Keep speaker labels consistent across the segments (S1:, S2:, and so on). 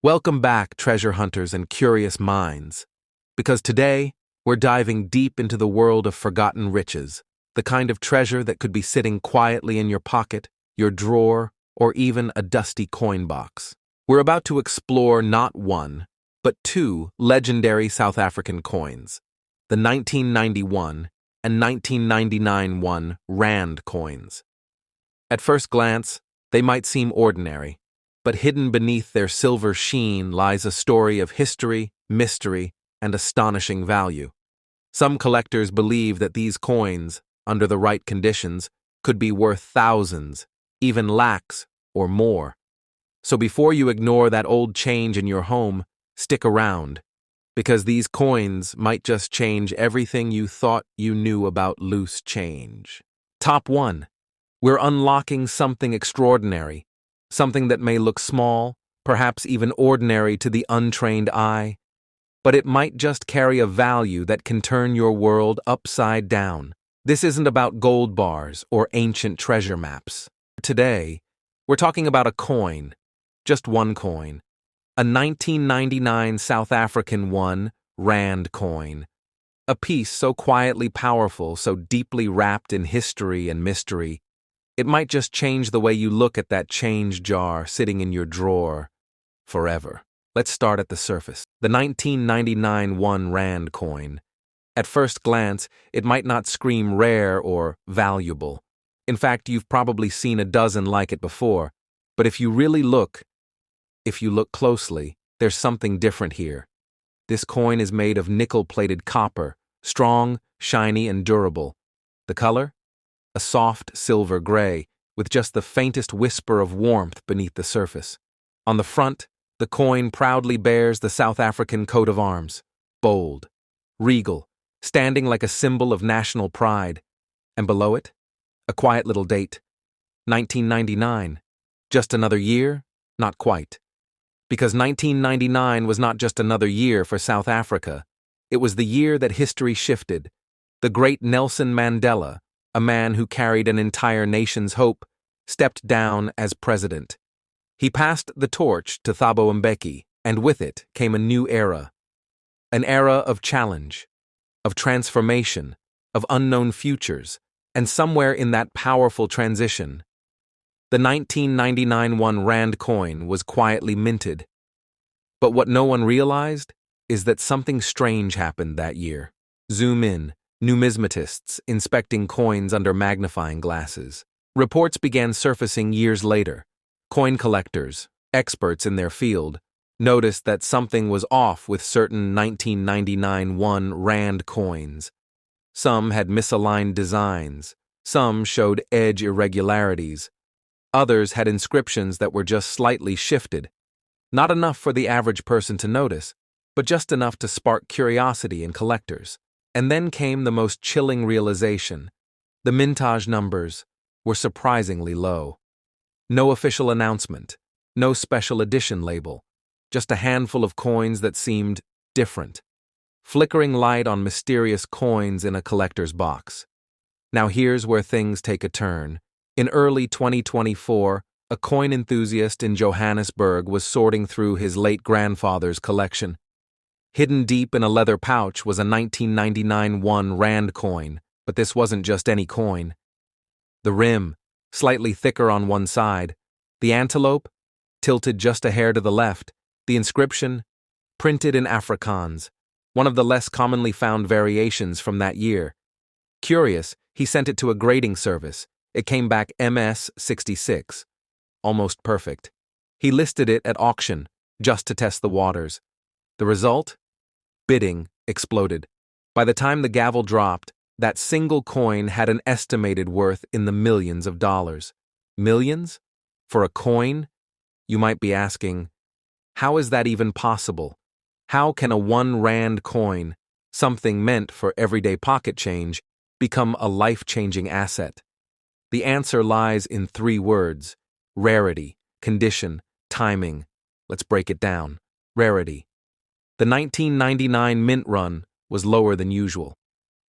S1: Welcome back, treasure hunters and curious minds. Because today, we're diving deep into the world of forgotten riches, the kind of treasure that could be sitting quietly in your pocket, your drawer, or even a dusty coin box. We're about to explore not one, but two legendary South African coins, the 1991 and 1999 one Rand coins. At first glance, they might seem ordinary, but hidden beneath their silver sheen lies a story of history, mystery, and astonishing value. Some collectors believe that these coins, under the right conditions, could be worth thousands, even lakhs or more. So before you ignore that old change in your home, stick around, because these coins might just change everything you thought you knew about loose change. Top 1. We're unlocking something extraordinary, something that may look small, perhaps even ordinary to the untrained eye, but it might just carry a value that can turn your world upside down. This isn't about gold bars or ancient treasure maps. Today, we're talking about a coin, just one coin, a 1999 South African one Rand coin, a piece so quietly powerful, so deeply wrapped in history and mystery, it might just change the way you look at that change jar sitting in your drawer forever. Let's start at the surface. The 1999 one Rand coin. At first glance, it might not scream rare or valuable. In fact, you've probably seen a dozen like it before. But if you look closely, there's something different here. This coin is made of nickel-plated copper, strong, shiny, and durable. The color? A soft silver gray, with just the faintest whisper of warmth beneath the surface. On the front, the coin proudly bears the South African coat of arms, bold, regal, standing like a symbol of national pride. And below it, a quiet little date, 1999. Just another year? Not quite. Because 1999 was not just another year for South Africa. It was the year that history shifted. The great Nelson Mandela, a man who carried an entire nation's hope, stepped down as president. He passed the torch to Thabo Mbeki, and with it came a new era. An era of challenge, of transformation, of unknown futures, and somewhere in that powerful transition, the 1999 one Rand coin was quietly minted. But what no one realized is that something strange happened that year. Zoom in. Numismatists inspecting coins under magnifying glasses. Reports began surfacing years later. Coin collectors, experts in their field, noticed that something was off with certain 1999 one Rand coins. Some had misaligned designs. Some showed edge irregularities. Others had inscriptions that were just slightly shifted. Not enough for the average person to notice, but just enough to spark curiosity in collectors. And then came the most chilling realization. The mintage numbers were surprisingly low. No official announcement, no special edition label, just a handful of coins that seemed different. Flickering light on mysterious coins in a collector's box. Now here's where things take a turn. In early 2024, a coin enthusiast in Johannesburg was sorting through his late grandfather's collection. Hidden deep in a leather pouch was a 1999 one Rand coin, but this wasn't just any coin. The rim, slightly thicker on one side, the antelope, tilted just a hair to the left, the inscription, printed in Afrikaans, one of the less commonly found variations from that year. Curious, he sent it to a grading service. It came back MS 66. Almost perfect. He listed it at auction, just to test the waters. The result? Bidding exploded. By the time the gavel dropped, that single coin had an estimated worth in the millions of dollars. Millions? For a coin? You might be asking, how is that even possible? How can a one Rand coin, something meant for everyday pocket change, become a life-changing asset? The answer lies in 3 words: rarity, condition, timing. Let's break it down. Rarity. The 1999 mint run was lower than usual.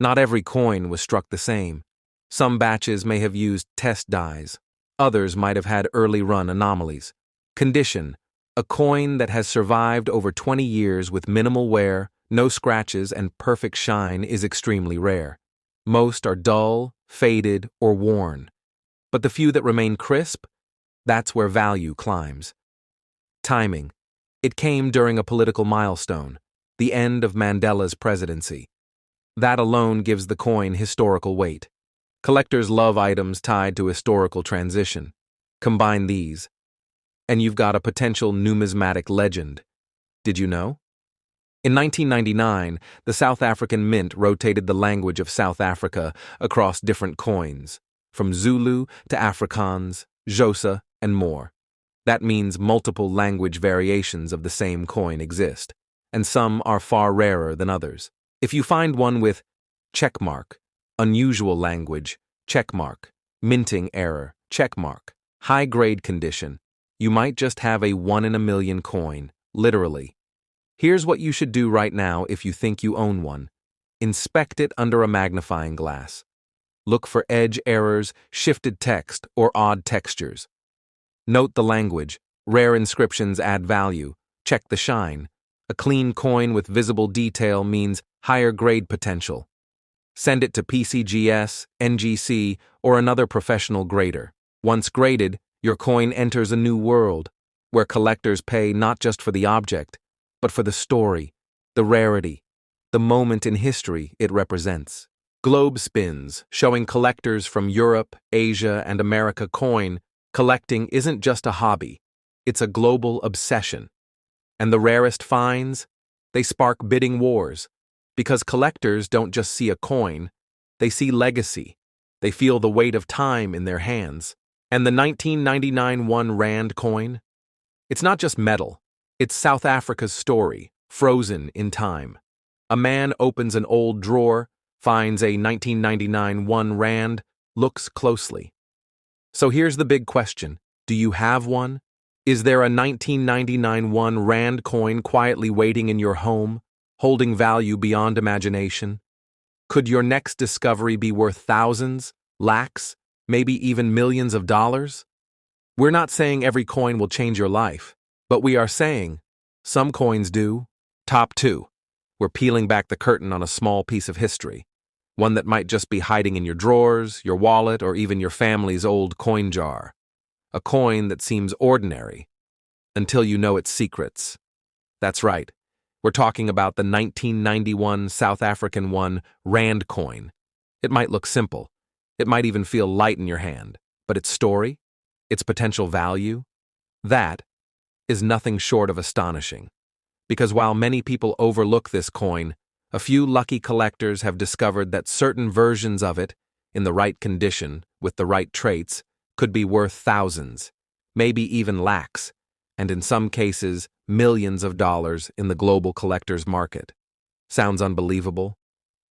S1: Not every coin was struck the same. Some batches may have used test dies. Others might have had early run anomalies. Condition. A coin that has survived over 20 years with minimal wear, no scratches, and perfect shine is extremely rare. Most are dull, faded, or worn. But the few that remain crisp, that's where value climbs. Timing. It came during a political milestone, the end of Mandela's presidency. That alone gives the coin historical weight. Collectors love items tied to historical transition. Combine these, and you've got a potential numismatic legend. Did you know? In 1999, the South African Mint rotated the language of South Africa across different coins, from Zulu to Afrikaans, Xhosa, and more. That means multiple language variations of the same coin exist, and some are far rarer than others. If you find one with checkmark, unusual language, checkmark, minting error, checkmark, high-grade condition, you might just have a 1 in a million coin, literally. Here's what you should do right now if you think you own one. Inspect it under a magnifying glass. Look for edge errors, shifted text, or odd textures. Note the language. Rare inscriptions add value. Check the shine. A clean coin with visible detail means higher grade potential. Send it to PCGS, NGC, or another professional grader. Once graded, your coin enters a new world, where collectors pay not just for the object, but for the story, the rarity, the moment in history it represents. Globe spins, showing collectors from Europe, Asia, and America coin, collecting isn't just a hobby, it's a global obsession. And the rarest finds? They spark bidding wars, because collectors don't just see a coin, they see legacy. They feel the weight of time in their hands. And the 1999 1 rand coin? It's not just metal, it's South Africa's story, frozen in time. A man opens an old drawer, finds a 1999 1 rand, looks closely. So here's the big question. Do you have one? Is there a 1999 1 rand coin quietly waiting in your home, holding value beyond imagination? Could your next discovery be worth thousands, lakhs, maybe even millions of dollars? We're not saying every coin will change your life, but we are saying some coins do. Top 2. We're peeling back the curtain on a small piece of history, one that might just be hiding in your drawers, your wallet, or even your family's old coin jar. A coin that seems ordinary until you know its secrets. That's right. We're talking about the 1991 South African 1 rand coin. It might look simple. It might even feel light in your hand, but its story, its potential value, that is nothing short of astonishing. Because while many people overlook this coin, a few lucky collectors have discovered that certain versions of it, in the right condition, with the right traits, could be worth thousands, maybe even lakhs, and in some cases, millions of dollars in the global collector's market. Sounds unbelievable?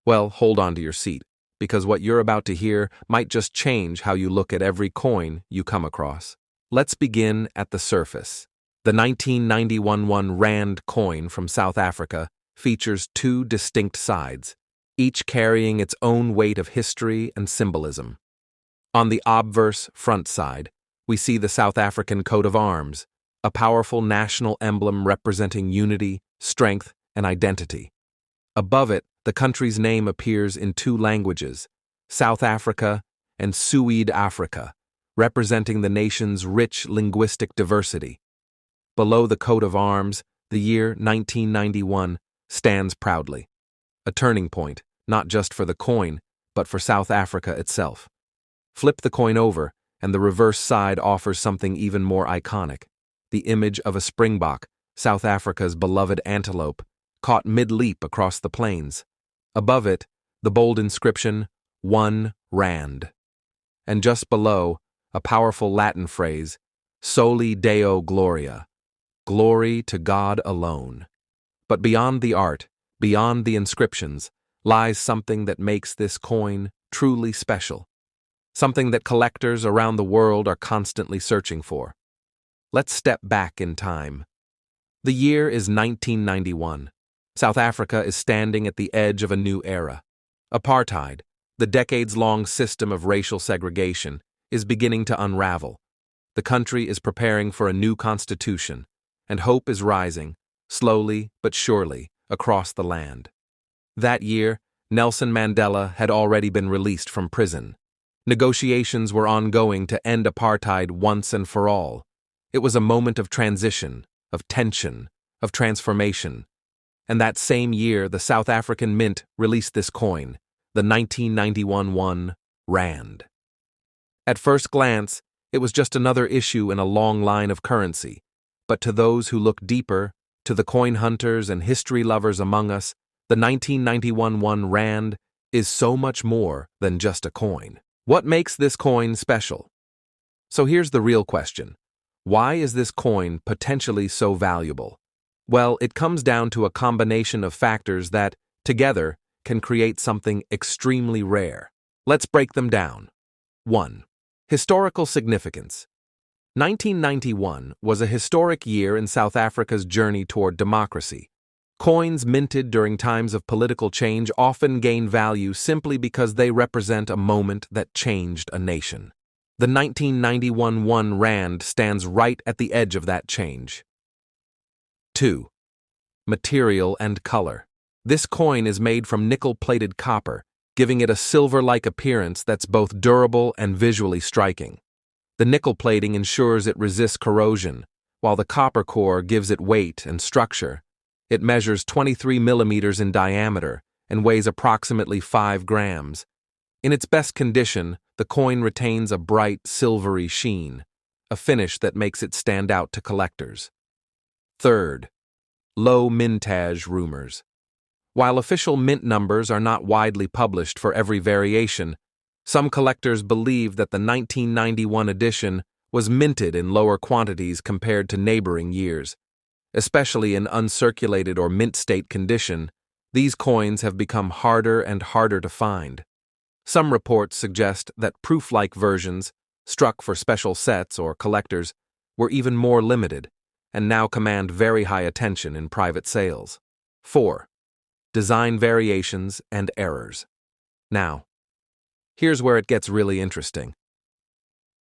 S1: Well, hold on to your seat, because what you're about to hear might just change how you look at every coin you come across. Let's begin at the surface. The 1991 1 rand coin from South Africa features 2 distinct sides, each carrying its own weight of history and symbolism. On the obverse front side, we see the South African coat of arms, a powerful national emblem representing unity, strength, and identity. Above it, the country's name appears in 2 languages, South Africa and Suid-Afrika, representing the nation's rich linguistic diversity. Below the coat of arms, the year 1991 stands proudly. A turning point, not just for the coin, but for South Africa itself. Flip the coin over, and the reverse side offers something even more iconic. The image of a springbok, South Africa's beloved antelope, caught mid-leap across the plains. Above it, the bold inscription, 1 rand. And just below, a powerful Latin phrase, Soli Deo Gloria, glory to God alone. But beyond the art, beyond the inscriptions, lies something that makes this coin truly special. Something that collectors around the world are constantly searching for. Let's step back in time. The year is 1991. South Africa is standing at the edge of a new era. Apartheid, the decades-long system of racial segregation, is beginning to unravel. The country is preparing for a new constitution, and hope is rising, slowly but surely, across the land. That year, Nelson Mandela had already been released from prison. Negotiations were ongoing to end apartheid once and for all. It was a moment of transition, of tension, of transformation. And that same year, the South African Mint released this coin, the 1991 rand. At first glance, it was just another issue in a long line of currency. But to those who look deeper, to the coin hunters and history lovers among us, the 1991 rand is so much more than just a coin. What makes this coin special? So here's the real question. Why is this coin potentially so valuable? Well, it comes down to a combination of factors that, together, can create something extremely rare. Let's break them down. 1. Historical significance. 1991 was a historic year in South Africa's journey toward democracy. Coins minted during times of political change often gain value simply because they represent a moment that changed a nation. The 1991 1 rand stands right at the edge of that change. 2. Material and color. This coin is made from nickel-plated copper, giving it a silver-like appearance that's both durable and visually striking. The nickel plating ensures it resists corrosion, while the copper core gives it weight and structure. It measures 23 millimeters in diameter and weighs approximately 5 grams. In its best condition, the coin retains a bright, silvery sheen, a finish that makes it stand out to collectors. 3. Low mintage rumors. While official mint numbers are not widely published for every variation, some collectors believe that the 1991 edition was minted in lower quantities compared to neighboring years. Especially in uncirculated or mint state condition, these coins have become harder and harder to find. Some reports suggest that proof-like versions, struck for special sets or collectors, were even more limited and now command very high attention in private sales. 4. Design variations and errors. Now, here's where it gets really interesting.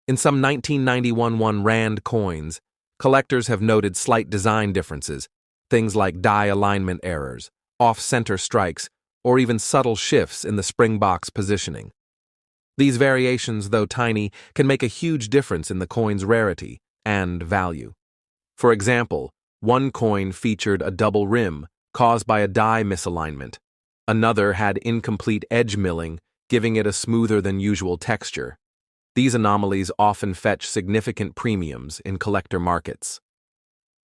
S1: In some 1991 1 rand coins, collectors have noted slight design differences, things like die alignment errors, off-center strikes, or even subtle shifts in the springbox positioning. These variations, though tiny, can make a huge difference in the coin's rarity and value. For example, one coin featured a double rim caused by a die misalignment. Another had incomplete edge milling, giving it a smoother than usual texture. These anomalies often fetch significant premiums in collector markets.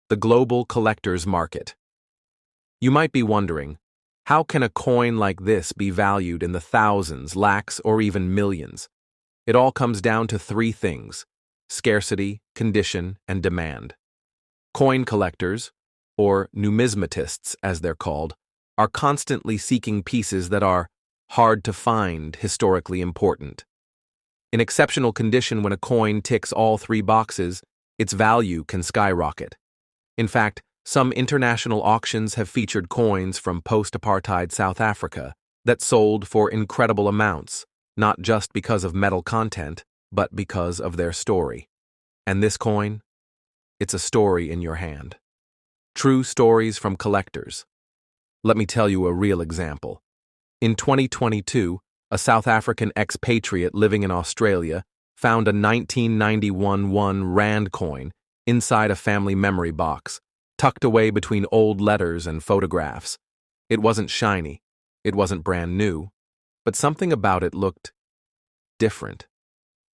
S1: The global collector's market. You might be wondering, how can a coin like this be valued in the thousands, lakhs, or even millions? It all comes down to 3 things: scarcity, condition, and demand. Coin collectors, or numismatists as they're called, are constantly seeking pieces that are hard to find, historically important. In exceptional condition, when a coin ticks all 3 boxes, its value can skyrocket. In fact, some international auctions have featured coins from post-apartheid South Africa that sold for incredible amounts, not just because of metal content, but because of their story. And this coin? It's a story in your hand. True stories from collectors. Let me tell you a real example. In 2022, a South African expatriate living in Australia found a 1991 1 rand coin inside a family memory box, tucked away between old letters and photographs. It wasn't shiny, it wasn't brand new, but something about it looked different.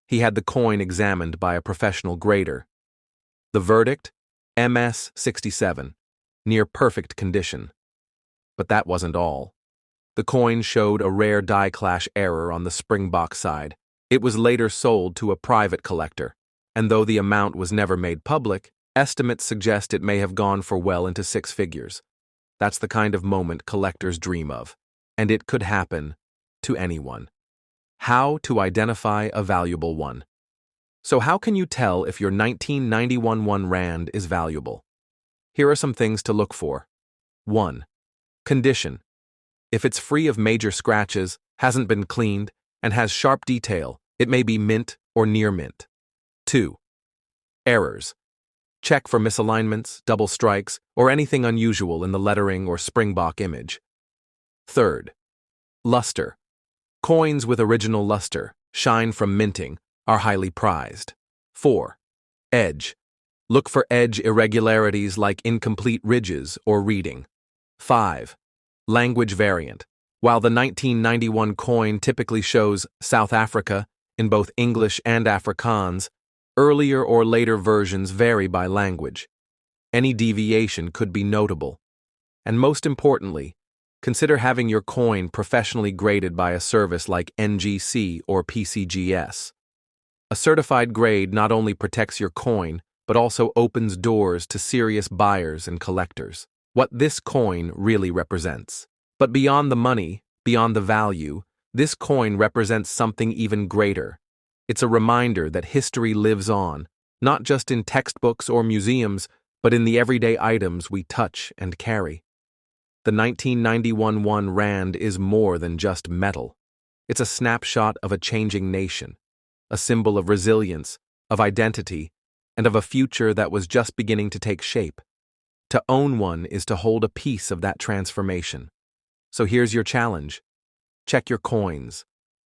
S1: He had the coin examined by a professional grader. The verdict? MS 67, near perfect condition. But that wasn't all. The coin showed a rare die clash error on the springbox side. It was later sold to a private collector, and though the amount was never made public, estimates suggest it may have gone for well into 6 figures. That's the kind of moment collectors dream of, and it could happen to anyone. How to identify a valuable one. So how can you tell if your 1991 1 rand is valuable? Here are some things to look for. 1. Condition. If it's free of major scratches, hasn't been cleaned, and has sharp detail, it may be mint or near mint. 2. Errors. Check for misalignments, double strikes, or anything unusual in the lettering or springbok image. Third, luster. Coins with original luster, shine from minting, are highly prized. 4. Edge. Look for edge irregularities like incomplete ridges or reading. 5. Language variant. While the 1991 coin typically shows South Africa in both English and Afrikaans, earlier or later versions vary by language. Any deviation could be notable. And most importantly, consider having your coin professionally graded by a service like NGC or PCGS. A certified grade not only protects your coin, but also opens doors to serious buyers and collectors. What this coin really represents. But beyond the money, beyond the value, this coin represents something even greater. It's a reminder that history lives on, not just in textbooks or museums, but in the everyday items we touch and carry. The 1991 1 rand is more than just metal. It's a snapshot of a changing nation, a symbol of resilience, of identity, and of a future that was just beginning to take shape. To own one is to hold a piece of that transformation. So here's your challenge. Check your coins.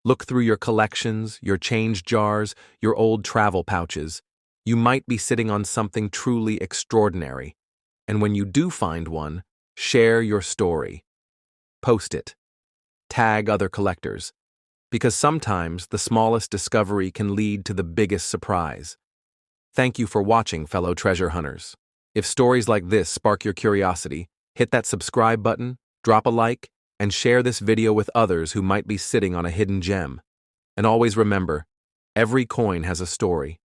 S1: Look through your collections, your change jars, your old travel pouches. You might be sitting on something truly extraordinary. And when you do find one, share your story. Post it. Tag other collectors. Because sometimes the smallest discovery can lead to the biggest surprise. Thank you for watching, fellow treasure hunters. If stories like this spark your curiosity, hit that subscribe button, drop a like, and share this video with others who might be sitting on a hidden gem. And always remember, every coin has a story.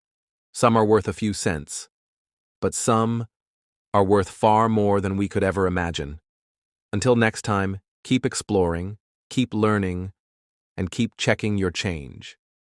S1: Some are worth a few cents, but some are worth far more than we could ever imagine. Until next time, keep exploring, keep learning, and keep checking your change.